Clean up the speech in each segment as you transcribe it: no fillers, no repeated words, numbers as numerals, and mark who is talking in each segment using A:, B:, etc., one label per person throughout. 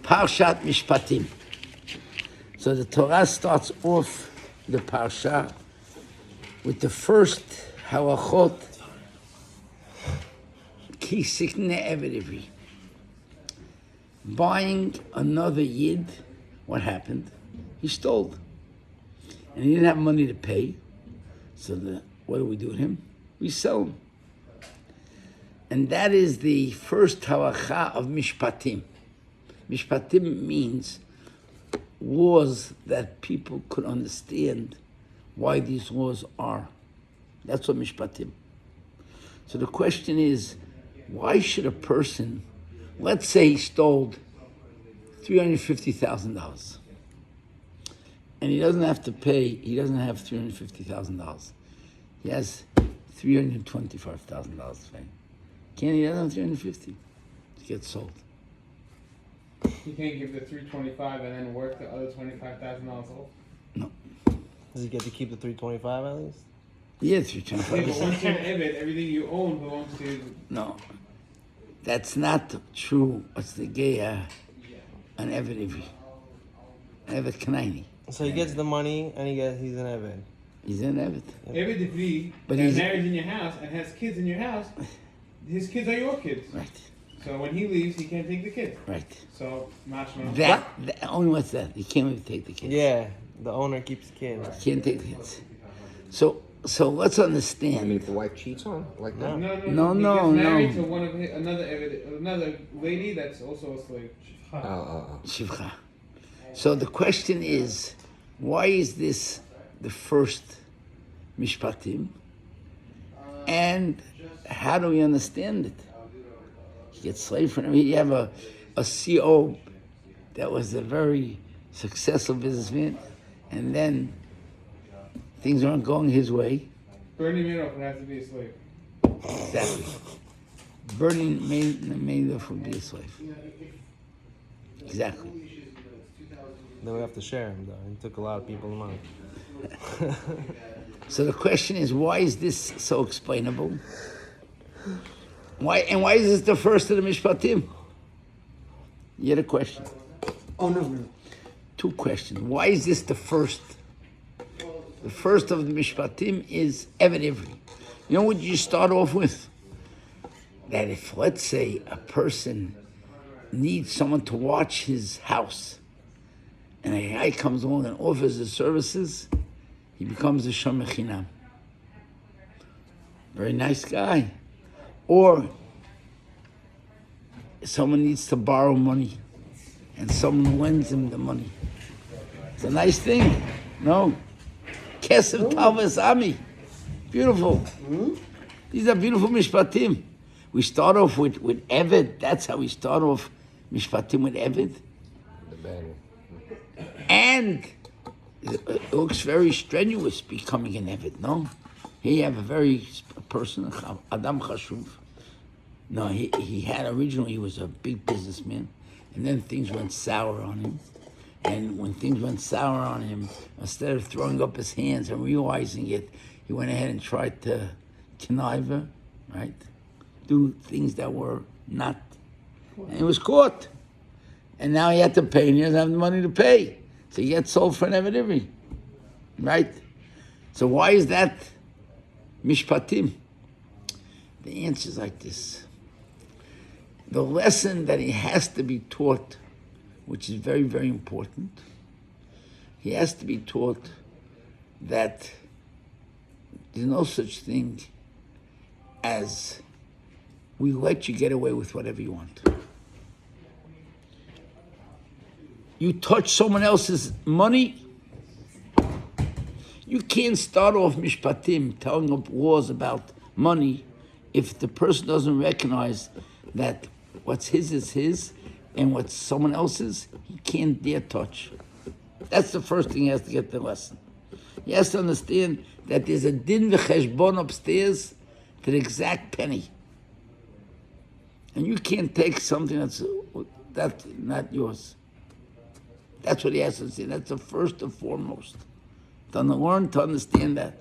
A: Parashat mishpatim. So the Torah starts off the parsha with the first halachot ki sikne eved. Buying another yid, what happened? He stole, and he didn't have money to pay. So what do we do with him? We sell him. And that is the first halacha of mishpatim. Mishpatim means laws that people could understand why these laws are. That's what mishpatim. So the question is, why should a person, let's say he stole $350,000, and he doesn't have to pay, he doesn't have $350,000. He has $325,000 to pay. He doesn't have 350 to get sold.
B: You can't give the $325 and then work the other $25,000 off?
A: No.
C: Does he get to keep the $325 at least?
A: Yeah,
B: Yeah, but
A: 325.
B: once you're an Eved, everything you own belongs to...
A: No, that's not true. What's the gay? An Eved Ivri. An Eved Kanaini.
C: So he gets the money and he's an Eved.
A: He's an Eved.
B: Eved Ivri
A: But
B: that
A: he's-
B: marries in your house and has kids in your house, his kids are your kids.
A: Right,
B: So when he leaves, he can't take the kid.
A: right.
B: So, mashma.
A: That only what's that? You can't even take the kids.
C: Yeah, the owner keeps the kid.
A: You can't take the kids. So let's
D: I
A: understand.
D: mean, if the wife cheats on him, like that.
B: No.
A: No,
B: He gets married
A: no.
B: to one of another lady that's also a slave.
A: Shivcha. So the question is, why is this the first mishpatim? And how do we understand it? You get slave from him. You have a CO that was a very successful businessman, and then things aren't going his way.
B: Bernie Madoff would have to be a slave.
A: Exactly. Bernie Madoff would be a slave. Exactly.
C: Then we have to share him though. He took a lot of people's money.
A: So the question is, why is this so explainable? Why is this the first of the mishpatim? You had a question.
E: Oh, no.
A: Two questions. Why is this the first? The first of the mishpatim is Eved Ivri. You know what you start off with? That if, let's say, a person needs someone to watch his house, and a guy comes along and offers his services, he becomes a shomer chinam. Very nice guy. Or someone needs to borrow money, and someone lends him the money. It's a nice thing. No. Kesef Talvas Ami. Beautiful. These are beautiful mishpatim. We start off with Eved. That's how we start off mishpatim, with Eved.
D: The bad one.
A: And it looks very strenuous becoming an Eved, no? Here you have a very person, Adam Chashuv. No, he had originally, he was a big businessman, and then things went sour on him. And when things went sour on him, instead of throwing up his hands and realizing it, he went ahead and tried to connive, right? Do things that were not. And he was caught. And now he had to pay, and he doesn't have the money to pay. So he gets sold for an Eved Ivri, right? So why is that mishpatim? The answer is like this. The lesson that he has to be taught, which is very, very important, he has to be taught that there's no such thing as we let you get away with whatever you want. You touch someone else's money, you can't start off mishpatim telling up laws about money if the person doesn't recognize that what's his is his and what's someone else's, he can't dare touch. That's the first thing he has to get the lesson. He has to understand that there's a din v'cheshbon upstairs to the exact penny. And you can't take something that's not yours. That's what he has to say. That's the first and foremost. To learn to understand that.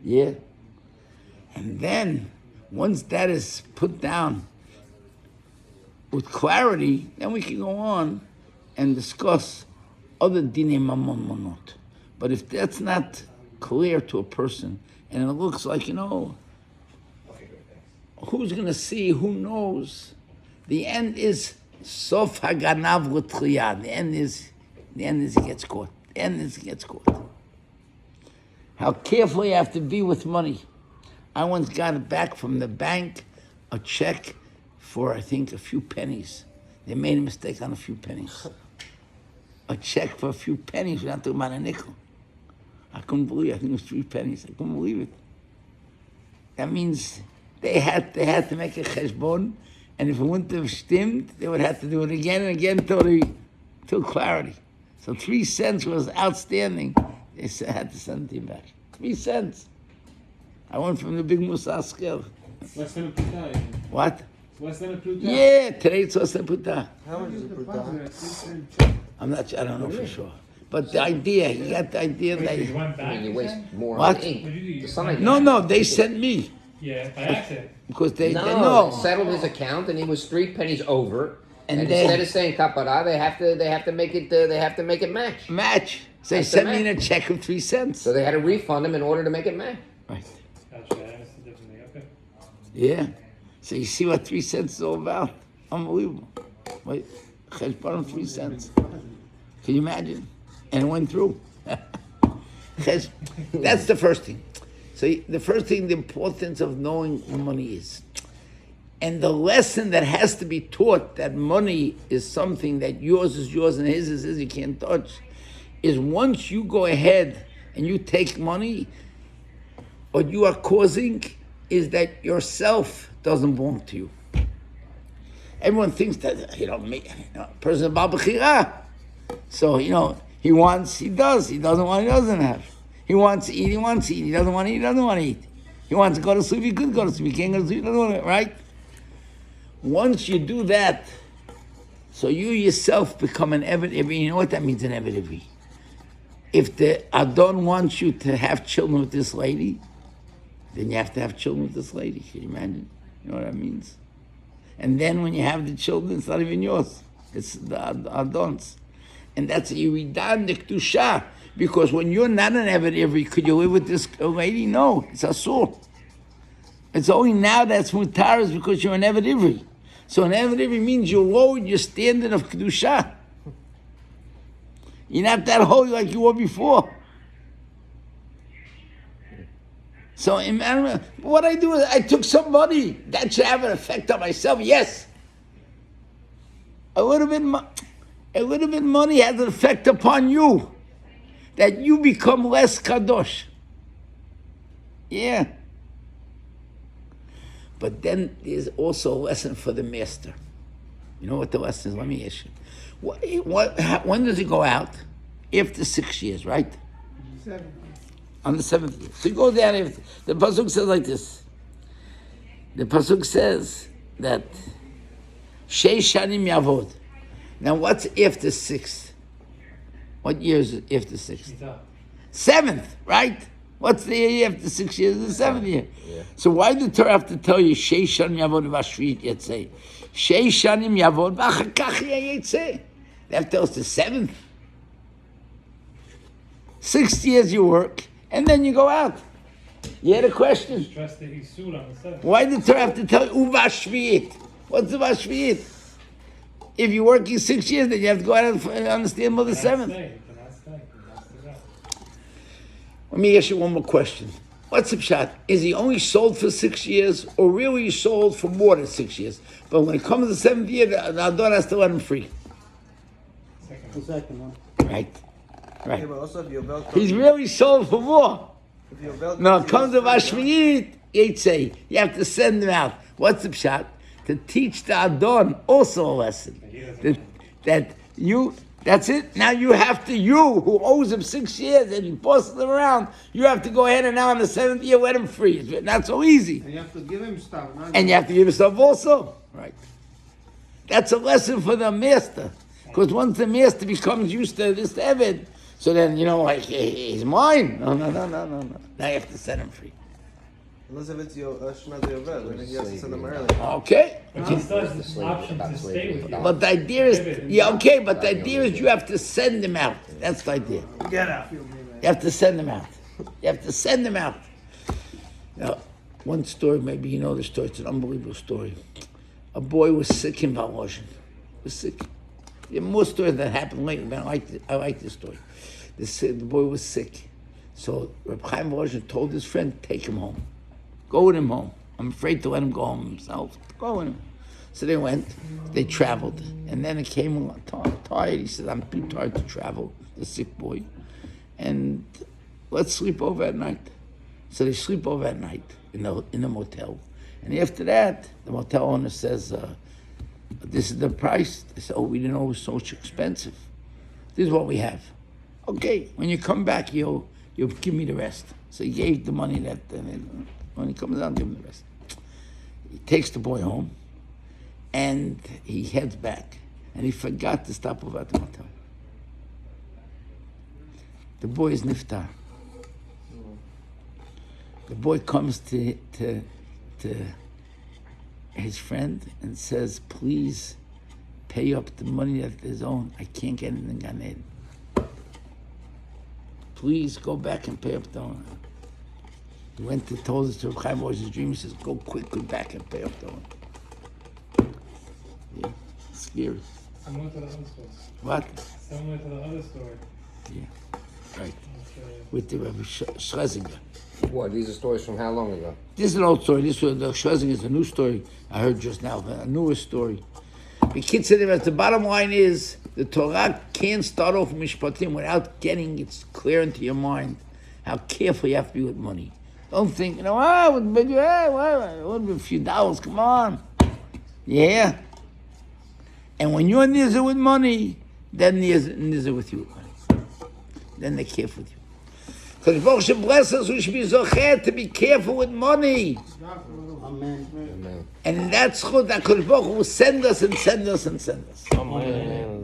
A: Yeah? And then, once that is put down, with clarity, then we can go on and discuss other dinei mamonot. But if that's not clear to a person, and it looks like, who's going to see, who knows? The end is sof haganav l'tchiyah. The end is he gets caught. The end is he gets caught. How careful you have to be with money. I once got back from the bank a check for, I think, a few pennies. They made a mistake on a few pennies. A check for a few pennies, we're not talking about a nickel. I couldn't believe it. I think it was 3 pennies. I couldn't believe it. That means they had to make a cheshbon, and if it wouldn't have stimmed, they would have to do it again and again till clarity. So 3 cents was outstanding. They had to send it back. 3 cents. I went from the big Musa scale.
B: Less than a puta.
A: What?
B: Less than a puta.
A: Yeah, today it's less than puta.
C: How much is the pruta?
A: I don't know for sure. But the idea, you got the idea that...
D: I mean, you waste more
A: What?
D: on ink. The sign.
A: No, they sent me.
B: Yeah, by accident.
A: Because they
D: No,
A: know.
D: they settled his account, and he was 3 pennies over.
A: And
D: And
A: then-
D: instead of saying kapara, they have to make it match.
A: Match. So they
D: That's
A: sent
D: the
A: me in a
D: match.
A: check of 3 cents.
D: So they had to refund him in order to make it match.
A: Right.
B: Gotcha, that's the different thing. Okay.
A: Yeah. So you see what 3 cents is all about? Unbelievable. Wait, cheshbon 3 cents. Can you imagine? And it went through. That's the first thing. So the first thing, the importance of knowing what money is. And the lesson that has to be taught that money is something that yours is yours and his is his, you can't touch, is once you go ahead and you take money, what you are causing is that yourself doesn't belong to you. Everyone thinks that, person is Baal Bechira. So, he wants, he does. He doesn't want, he doesn't have. He wants to eat, he wants to eat. He doesn't want to eat, he doesn't want to eat. He wants to go to sleep, he could go to sleep. He can't go to sleep, he doesn't want to, right? Once you do that, so you yourself become an Eved Ivri. You know what that means, an Eved Ivri? If the Adon wants you to have children with this lady, then you have to have children with this lady. Can you imagine? You know what that means? And then when you have the children, it's not even yours. It's the Adon's. And that's a Yiridan Nektusha. Because when you're not an Eved Ivri, could you live with this lady? No, it's Asur. It's only now that's mutar is because you're an Eved Ivri. So an Eved Ivri means you lowered your standard of Kedusha. You're not that holy like you were before. So what I do is I took some money. That should have an effect on myself. Yes. A little bit money has an effect upon you. That you become less kadosh. Yeah. But then there's also a lesson for the master. You know what the lesson is? Let me ask you. When does he go out? After 6 years, right?
B: 7.
A: On the 7th year. So you go down after. The Pasuk says like this. The Pasuk says that Sheish Shanim Yavod. Now what's after 6th? What year is it after 6th? 7th, right? What's the year after 6 years? The 7th year.
D: Yeah.
A: So why did the Torah have to tell you Sheish Shanim Yavod v'Ashvit Yetzei? Sheish Shanim Yavod v'Achakach Yetzei. They have to tell us the 7th. 6 years you work, and then you go out. You had a question.
B: Stress that he sued on the 7th.
A: Why did the Torah have to tell you Uvashvit? What's the Vashvit? If you're working 6 years, then you have to go out and understand about the 7th. Let me ask you one more question. What's the pshat? Is he only sold for 6 years, or really sold for more than 6 years? But when it comes to the 7th year, the Adon has to let him free.
E: The second one.
A: Right.
C: Yeah,
A: Right.
C: but also if your belt
A: He's really sold for more.
C: if your belt
A: No, it comes to Vashvit, Yetzei. You have to send him out. What's the pshat? To teach the Adon also a lesson. That's it. Now you have to, who owes him 6 years and you bosses him around, you have to go ahead and now on the 7th year let him free. It's not so easy.
E: And you have to give him stuff. Not
A: And you have to give yourself also. Right. That's a lesson for the master. Because once the master becomes used to this Eved, so then, like, he's mine. No. Now you have to set him free.
C: Unless if it's your Shna Yovel, then he has to send them early.
A: Okay.
F: But he still has the option to stay with you.
A: But the idea is, yeah, okay, but the idea is you have to send them out. That's the idea.
C: Get out.
A: You have to send them out. You have to send them out. Now, one story, maybe you know the story, it's an unbelievable story. A boy was sick in Valoshin. Was sick. There are more stories that happened later, but I like this story. The boy was sick. So Reb Chaim Volozhin told his friend, take him home. Go with him home. I'm afraid to let him go home himself. Go with him. So they went, they traveled. And then it came along tired. He said, I'm too tired to travel, the sick boy. And let's sleep over at night. So they sleep over at night in the motel. And after that, the motel owner says, this is the price. They said, oh, we didn't know it was so expensive. This is what we have. Okay, when you come back, you'll give me the rest. So he gave the money that, when he comes out, give him the rest. He takes the boy home, and he heads back. And he forgot to stop over at the motel. The boy is niftar. The boy comes to his friend and says, please pay up the money that is owed. I can't get it in Gan Eden. Please go back and pay up the loan. He went to told us to Reb Chaim Volozhin's dream. He says, go quickly back and pay up the loan. Yeah, it's scary.
F: I'm going to the other story.
A: What?
F: Similar to the other story.
A: Yeah, right.
F: Okay.
A: With the Rabbi Schlesinger.
D: What? These are stories from how long ago?
A: This is an old story. This was the Schlesinger is a new story I heard just now, a newer story. The kid said that the bottom line is the Torah can't start off mishpatim without getting it clear into your mind how careful you have to be with money. Don't think, it would be a few dollars, come on. Yeah. And when you're nizzer with money, then nizzer with you with money. Then they're careful with you. Because Baruch should bless us, we should be zochet to be careful with money.
E: Amen.
D: Amen.
A: And that's good that Baruch will send us and send us and send us.
C: Amen.